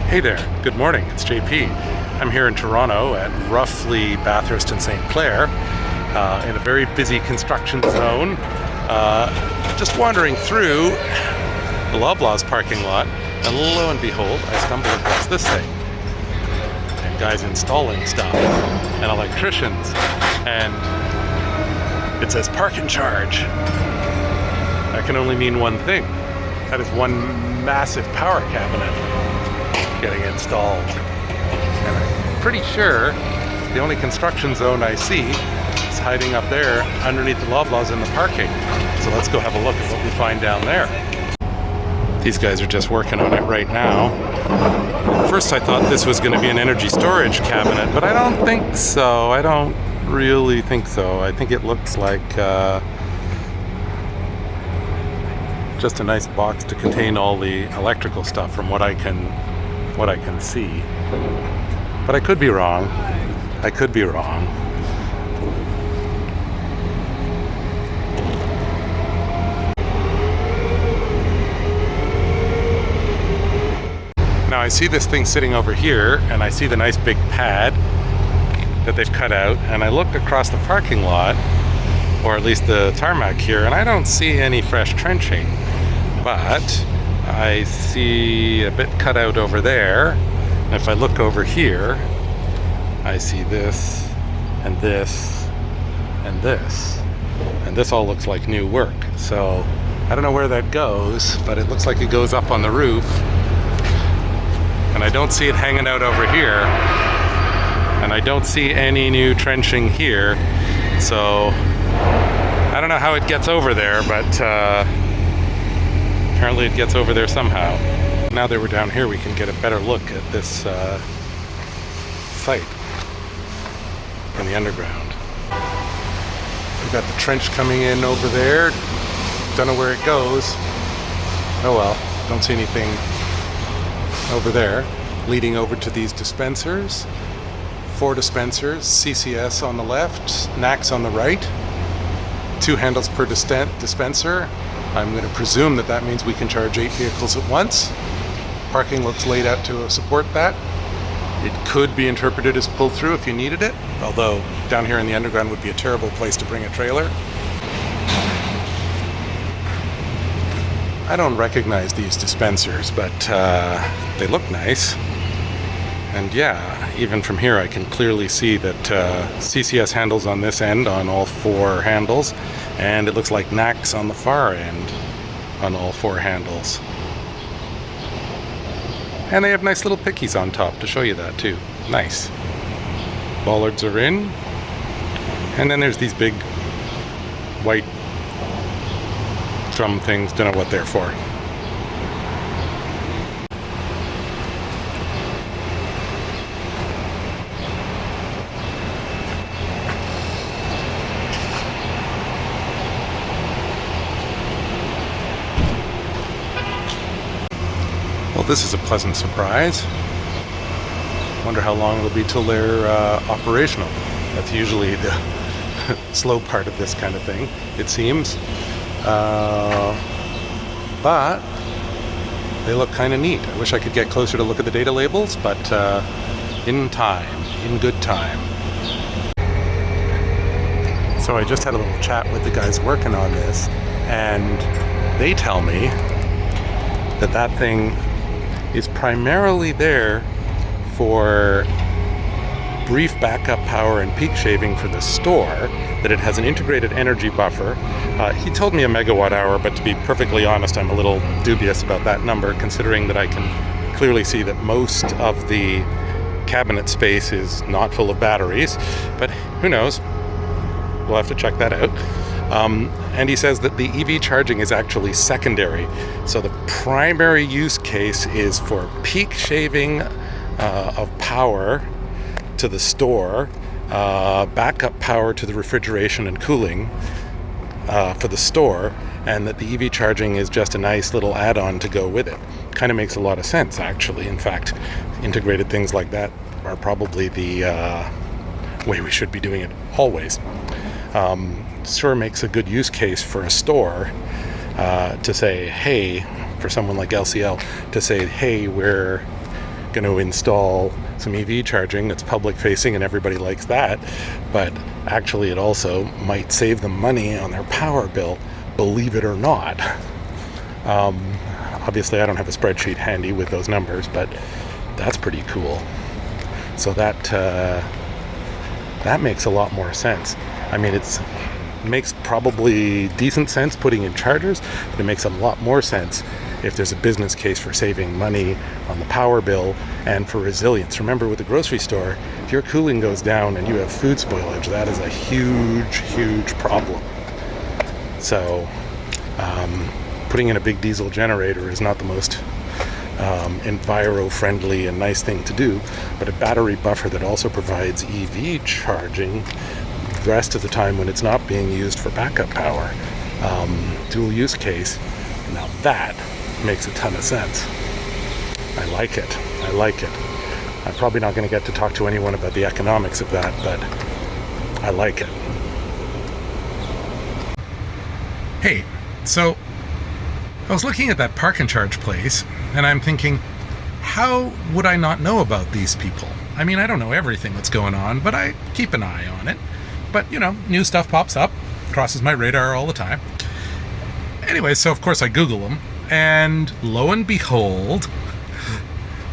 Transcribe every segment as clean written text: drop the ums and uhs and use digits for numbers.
Hey there, good morning, it's JP. I'm here in Toronto at roughly Bathurst and St. Clair in a very busy construction zone. Just wandering through the Loblaw's parking lot, and lo and behold, I stumble across this thing. And guys installing stuff, and electricians, and it says Park+Charge. That can only mean one thing. That is one massive power cabinet getting installed. And I'm pretty sure the only construction zone I see is hiding up there underneath the Loblaws in the parking. So let's go have a look at what we find down there. These guys are just working on it right now. First I thought this was going to be an energy storage cabinet, but I don't think so. I don't really think so. I think it looks like just a nice box to contain all the electrical stuff from what I can see. But I could be wrong. I could be wrong. Now I see this thing sitting over here, and I see the nice big pad that they've cut out, and I look across the parking lot, or at least the tarmac here, and I don't see any fresh trenching. But I see a bit cut out over there. And if I look over here, I see this, and this, and this. And this all looks like new work. So I don't know where that goes, but it looks like it goes up on the roof. And I don't see it hanging out over here. And I don't see any new trenching here. So I don't know how it gets over there, but apparently it gets over there somehow. Now that we're down here, we can get a better look at this site in the underground. We've got the trench coming in over there. Don't know where it goes. Oh well, don't see anything over there. Leading over to these dispensers. 4 dispensers, CCS on the left, NACS on the right. 2 handles per dispenser. I'm going to presume that means we can charge 8 vehicles at once. Parking looks laid out to support that. It could be interpreted as pull-through if you needed it, although down here in the underground would be a terrible place to bring a trailer. I don't recognize these dispensers, but they look nice. And yeah, even from here I can clearly see that CCS handles on this end on all 4 handles, and it looks like NACS on the far end on all 4 handles. And they have nice little pickies on top to show you that too. Nice. Bollards are in. And then there's these big white drum things, don't know what they're for. Well, this is a pleasant surprise. Wonder how long it'll be till they're operational. That's usually the slow part of this kind of thing, it seems. But they look kind of neat. I wish I could get closer to look at the data labels, but in time, in good time. So I just had a little chat with the guys working on this, and they tell me that thing is primarily there for brief backup power and peak shaving for the store, that it has an integrated energy buffer. He told me a megawatt hour, but to be perfectly honest, I'm a little dubious about that number, considering that I can clearly see that most of the cabinet space is not full of batteries, but who knows? We'll have to check that out. And he says that the EV charging is actually secondary. So the primary use case is for peak shaving of power to the store, backup power to the refrigeration and cooling for the store, and that the EV charging is just a nice little add-on to go with it. Kind of makes a lot of sense, actually. In fact, integrated things like that are probably the way we should be doing it always. Sure makes a good use case for a store to say, hey, for someone like LCL, to say, hey, we're going to install some EV charging that's public facing and everybody likes that, but actually it also might save them money on their power bill, believe it or not. Obviously I don't have a spreadsheet handy with those numbers, but that's pretty cool. So that makes a lot more sense. I mean, it makes probably decent sense putting in chargers, but it makes a lot more sense if there's a business case for saving money on the power bill and for resilience. Remember, with the grocery store, if your cooling goes down and you have food spoilage, that is a huge, huge problem. So putting in a big diesel generator is not the most enviro-friendly and nice thing to do, but a battery buffer that also provides EV charging the rest of the time when it's not being used for backup power, dual use case, now that makes a ton of sense. I like it. I'm probably not going to get to talk to anyone about the economics of that, but I like it. Hey, so I was looking at that Park+Charge place, and I'm thinking, how would I not know about these people? I mean, I don't know everything that's going on, but I keep an eye on it. But, new stuff pops up, crosses my radar all the time. Anyway, so of course I Google them, and lo and behold,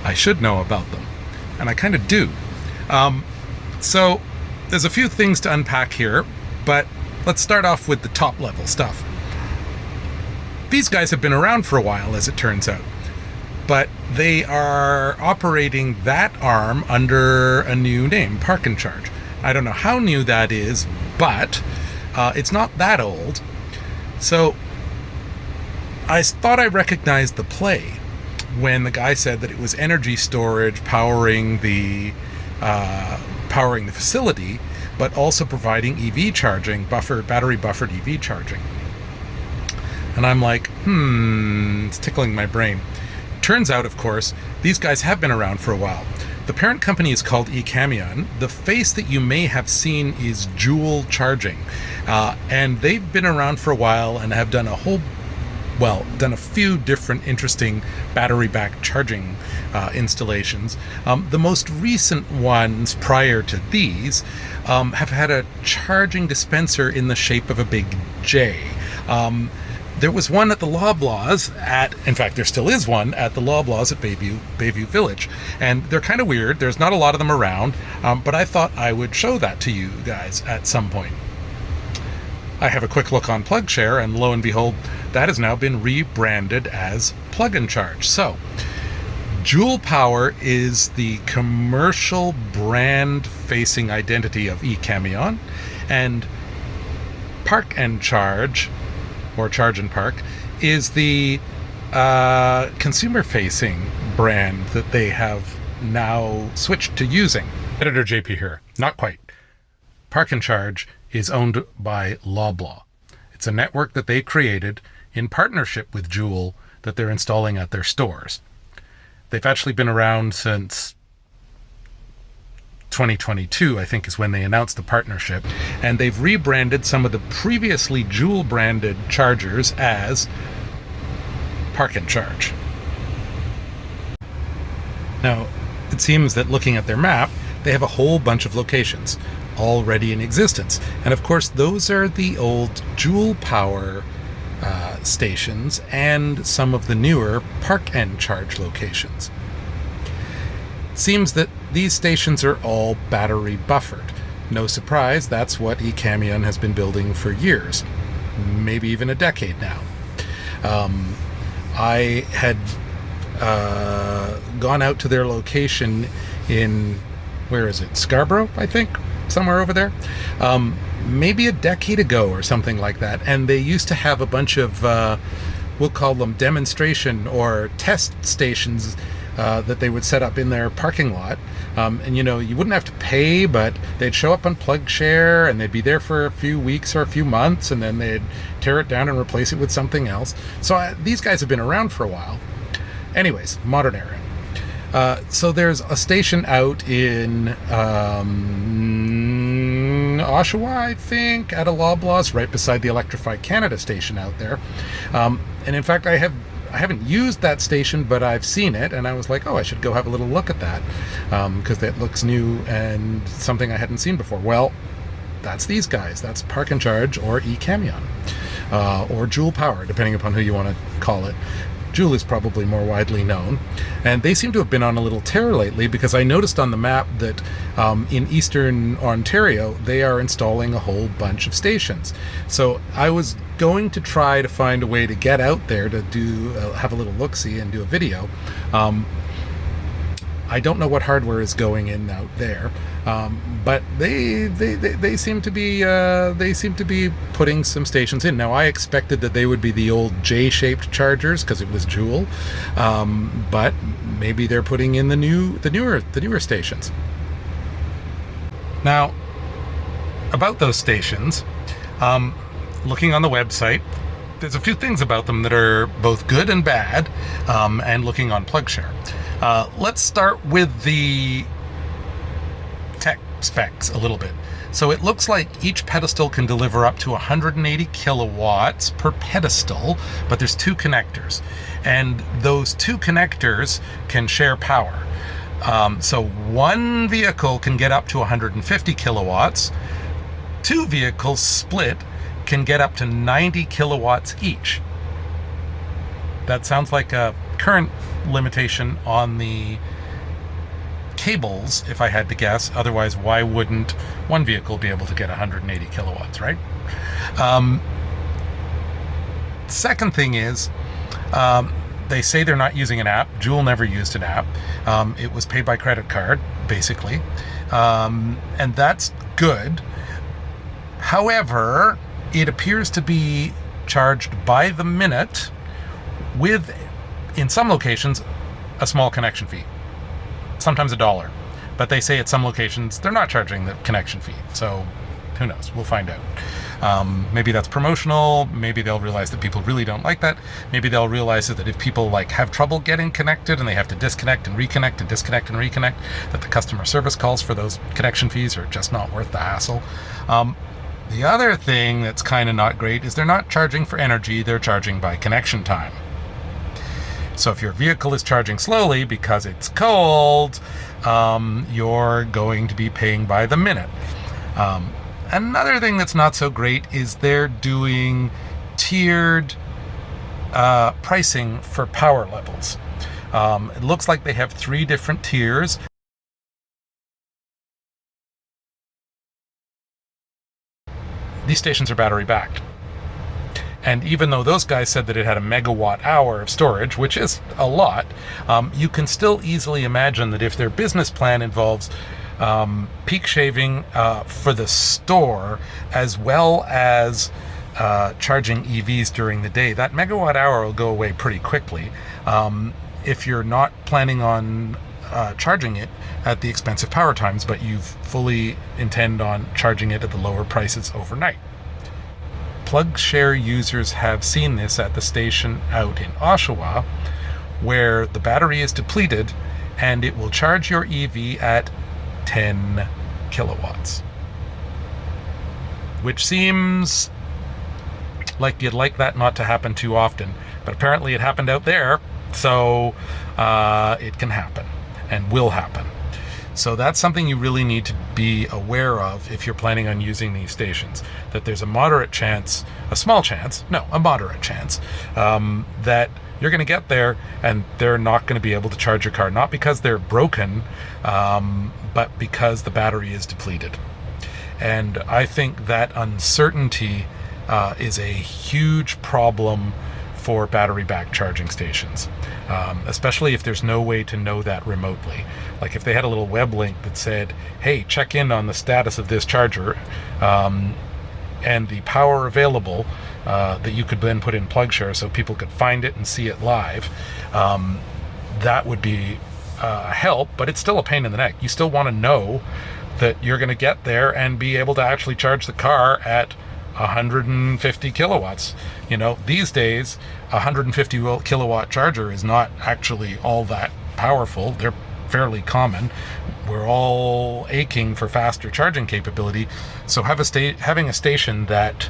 I should know about them. And I kind of do. So there's a few things to unpack here, but let's start off with the top level stuff. These guys have been around for a while, as it turns out, but they are operating that arm under a new name, Park+Charge. I don't know how new that is, but it's not that old. So I thought I recognized the play when the guy said that it was energy storage powering the facility, but also providing EV charging, battery buffered EV charging. And I'm like, it's tickling my brain. Turns out, of course, these guys have been around for a while. The parent company is called eCamion. The face that you may have seen is Joule Charging. And they've been around for a while and have done a few different interesting battery-backed charging installations. The most recent ones prior to these have had a charging dispenser in the shape of a big J. There was one at the Loblaws in fact, there still is one at the Loblaws at Bayview Village. And they're kind of weird. There's not a lot of them around, but I thought I would show that to you guys at some point. I have a quick look on PlugShare, and lo and behold, that has now been rebranded as Plug+Charge. So, Joule Power is the commercial brand-facing identity of eCamion, and Park+Charge, or Charge and Park, is the consumer-facing brand that they have now switched to using. Editor JP here. Not quite. Park+Charge is owned by Loblaw. It's a network that they created in partnership with Joule that they're installing at their stores. They've actually been around since 2022, I think, is when they announced the partnership, and they've rebranded some of the previously Joule branded chargers as Park+Charge. Now, it seems that looking at their map, they have a whole bunch of locations already in existence, and of course those are the old Joule Power stations and some of the newer Park+Charge locations. Seems that these stations are all battery buffered. No surprise, that's what eCamion has been building for years, maybe even a decade now. I had gone out to their location in, where is it, Scarborough, I think, somewhere over there, maybe a decade ago or something like that, and they used to have a bunch of, we'll call them demonstration or test stations that they would set up in their parking lot. And you wouldn't have to pay, but they'd show up on PlugShare and they'd be there for a few weeks or a few months, and then they'd tear it down and replace it with something else. So these guys have been around for a while. Anyways, modern era. So there's a station out in Oshawa, I think, at a Loblaws, right beside the Electrify Canada station out there. And in fact, I I haven't used that station, but I've seen it, and I was like, oh, I should go have a little look at that, because that looks new and something I hadn't seen before. Well, that's these guys. That's Park+Charge or eCamion, or Joule Power, depending upon who you want to call it. Joule is probably more widely known, and they seem to have been on a little tear lately, because I noticed on the map that in eastern Ontario they are installing a whole bunch of stations. So I was going to try to find a way to get out there to do have a little look-see and do a video. I don't know what hardware is going in out there, but they seem to be putting some stations in. Now, I expected that they would be the old J-shaped chargers because it was Joule, but maybe they're putting in the newer stations. Now, about those stations, looking on the website, there's a few things about them that are both good and bad, and looking on PlugShare. Let's start with the tech specs a little bit. So it looks like each pedestal can deliver up to 180 kilowatts per pedestal, but there's 2 connectors, and those 2 connectors can share power. So one vehicle can get up to 150 kilowatts. 2 vehicles split can get up to 90 kilowatts each. That sounds like a current limitation on the cables, if I had to guess. Otherwise, why wouldn't one vehicle be able to get 180 kilowatts, right? Second thing is, they say they're not using an app. Joule never used an app. It was paid by credit card, basically. And that's good. However, it appears to be charged by the minute with, in some locations, a small connection fee, sometimes $1. But they say at some locations they're not charging the connection fee. So who knows? We'll find out. Maybe that's promotional. Maybe they'll realize that people really don't like that. Maybe they'll realize that if people have trouble getting connected and they have to disconnect and reconnect and disconnect and reconnect, that the customer service calls for those connection fees are just not worth the hassle. The other thing that's kind of not great is they're not charging for energy. They're charging by connection time. So if your vehicle is charging slowly because it's cold, you're going to be paying by the minute. Another thing that's not so great is they're doing tiered pricing for power levels. It looks like they have 3 different tiers. These stations are battery backed. And even though those guys said that it had a megawatt hour of storage, which is a lot, you can still easily imagine that if their business plan involves peak shaving for the store, as well as charging EVs during the day, that megawatt hour will go away pretty quickly. If you're not planning on charging it at the expensive power times, but you fully intend on charging it at the lower prices overnight. PlugShare users have seen this at the station out in Oshawa, where the battery is depleted and it will charge your EV at 10 kilowatts. Which seems like you'd like that not to happen too often, but apparently it happened out there, so it can happen and will happen. So that's something you really need to be aware of if you're planning on using these stations, that there's a moderate chance, a moderate chance, that you're going to get there and they're not going to be able to charge your car, not because they're broken, but because the battery is depleted. And I think that uncertainty is a huge problem for battery back charging stations, especially if there's no way to know that remotely. Like if they had a little web link that said, hey, check in on the status of this charger and the power available, that you could then put in PlugShare so people could find it and see it live, that would be help, but it's still a pain in the neck. You still want to know that you're going to get there and be able to actually charge the car at 150 kilowatts. You know, these days, a 150 kilowatt charger is not actually all that powerful. They're fairly common. We're all aching for faster charging capability. So having a station that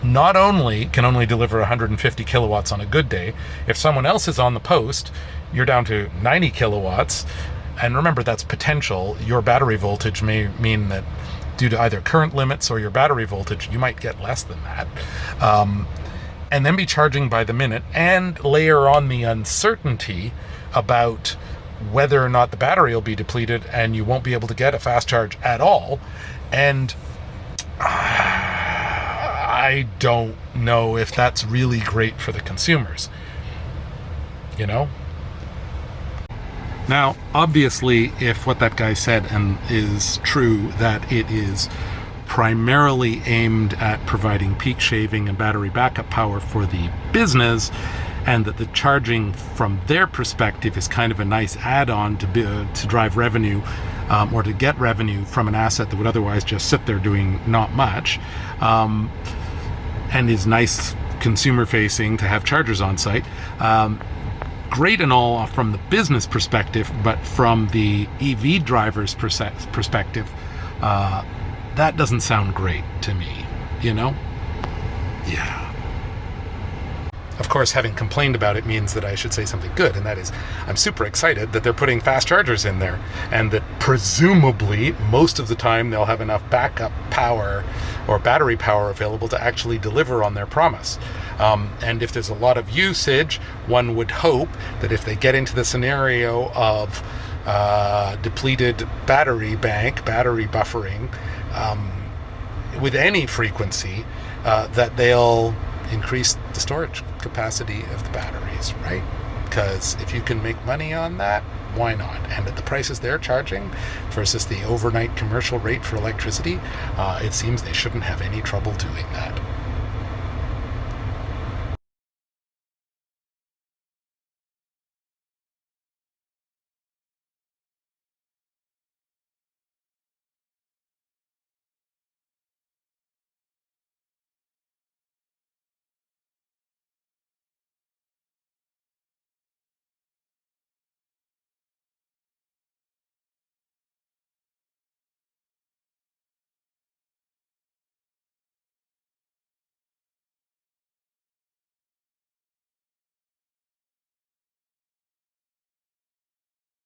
not only can only deliver 150 kilowatts on a good day, if someone else is on the post, you're down to 90 kilowatts. And remember, that's potential. Your battery voltage may mean that due to either current limits or your battery voltage, you might get less than that. And then be charging by the minute and layer on the uncertainty about whether or not the battery will be depleted and you won't be able to get a fast charge at all. And I don't know if that's really great for the consumers, you know? Now, obviously, if what that guy said and is true, that it is primarily aimed at providing peak shaving and battery backup power for the business, and that the charging from their perspective is kind of a nice add-on to drive revenue, or to get revenue from an asset that would otherwise just sit there doing not much, and is nice consumer facing to have chargers on site. Great and all from the business perspective, but from the EV driver's perspective, that doesn't sound great to me, you know? Yeah. Of course, having complained about it means that I should say something good, and that is, I'm super excited that they're putting fast chargers in there, and that presumably most of the time they'll have enough backup power or battery power available to actually deliver on their promise. And if there's a lot of usage, one would hope that if they get into the scenario of depleted battery buffering, with any frequency, that they'll increase the storage capacity of the batteries, right? Because if you can make money on that, why not? And at the prices they're charging versus the overnight commercial rate for electricity, it seems they shouldn't have any trouble doing that.